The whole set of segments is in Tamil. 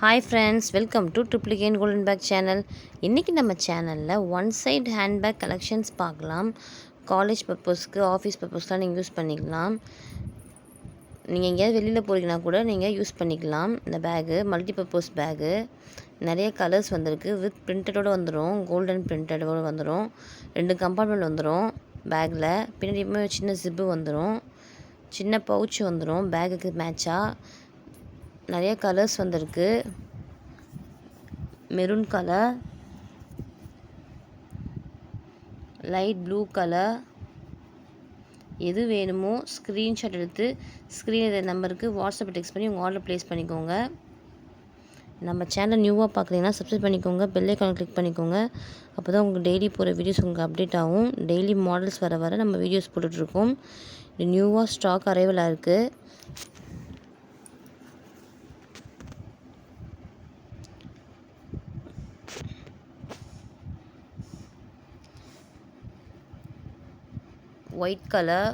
Hi friends, welcome to Triplicane golden bag channel. இன்றைக்கி நம்ம சேனலில் ஒன் சைட் ஹேண்ட்பேக் கலெக்ஷன்ஸ் பார்க்கலாம். காலேஜ் பர்பஸ்க்கு, ஆஃபீஸ் பர்பஸ்லாம் நீங்கள் யூஸ் பண்ணிக்கலாம். நீங்கள் எங்கேயாவது வெளியில் போகிறீங்கன்னா கூட நீங்கள் யூஸ் பண்ணிக்கலாம். இந்த பேகு மல்டி பர்பஸ் பேகு, நிறைய கலர்ஸ் வந்திருக்கு. வித் பிரிண்டடோடு வந்துடும், கோல்டன் பிரிண்டடோடு வந்துடும். 2 கம்பார்ட்மெண்ட் வந்துடும் பேக்கில். பின்னாடியுமே சின்ன ஜிப்பு வந்துடும், சின்ன பவுச் வந்துடும் பேகுக்கு மேட்சாக. நிறைய கலர்ஸ் வந்திருக்கு. Maroon colour, light blue colour. எது வேணுமோ ஸ்க்ரீன்ஷாட் எடுத்து ஸ்க்ரீன் நம்பருக்கு வாட்ஸ்அப்பில் டெக்ஸ்ட் பண்ணி உங்கள் ஆர்டர் ப்ளேஸ் பண்ணிக்கோங்க. நம்ம சேனல் நியூவாக பார்க்குறீங்கன்னா சப்ஸ்கிரைப் பண்ணிக்கோங்க, பெல் ஐக்கானை கிளிக் பண்ணிக்கோங்க. அப்போ தான் உங்களுக்கு டெய்லி போகிற வீடியோஸ் உங்களுக்கு அப்டேட் ஆகும். டெய்லி மாடல்ஸ் வர நம்ம வீடியோஸ் போட்டுட்ருக்கோம். இது நியூவாக ஸ்டாக் அரைவலாக இருக்குது. ஒயிட் கலர்,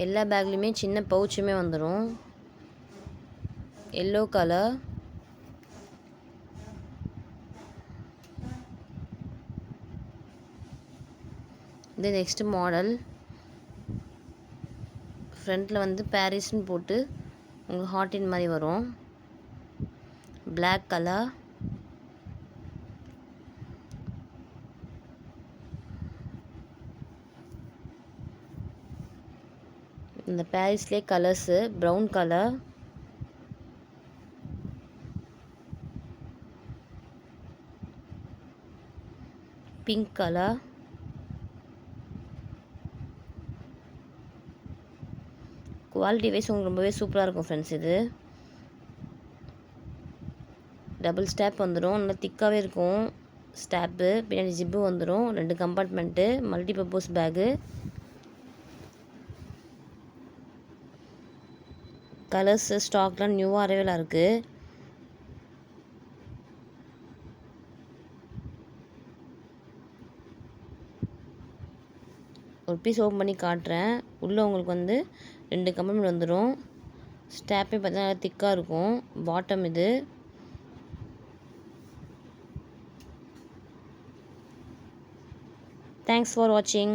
எல்லா பேக்லேயுமே சின்ன பவுச்சுமே வந்துடும். எல்லோ கலர், இது நெக்ஸ்ட் மாடல். ஃப்ரண்ட்டில் வந்து பாரிஸ்ன்னு போட்டு உங்களுக்கு ஹார்டின் மாதிரி வரும். பிளாக் கலர், இந்த பாரிஸ்லேயே colours brown colour, pink colour, quality wise உங்களுக்கு ரொம்பவே சூப்பராக இருக்கும் ஃப்ரெண்ட்ஸ். இது டபுள் ஸ்டாப் வந்துடும், நல்லா திக்காகவே இருக்கும் ஸ்டாப்பு. பின்னாடி ஜிப்பு வந்துடும், 2 compartment, multi purpose bag. Colours ஸ்டாக்லாம் நியூவாக அரைவலாக இருக்குது. ஒரு பீஸ் ஓப்பன் பண்ணி காட்டுறேன். உள்ளே உங்களுக்கு வந்து 2 கம்பார்ட்மெண்ட் வந்துடும். ஸ்டாப்பே பார்த்தீங்கன்னா நல்லா திக்காக இருக்கும். பாட்டம் இது. Thanks for watching.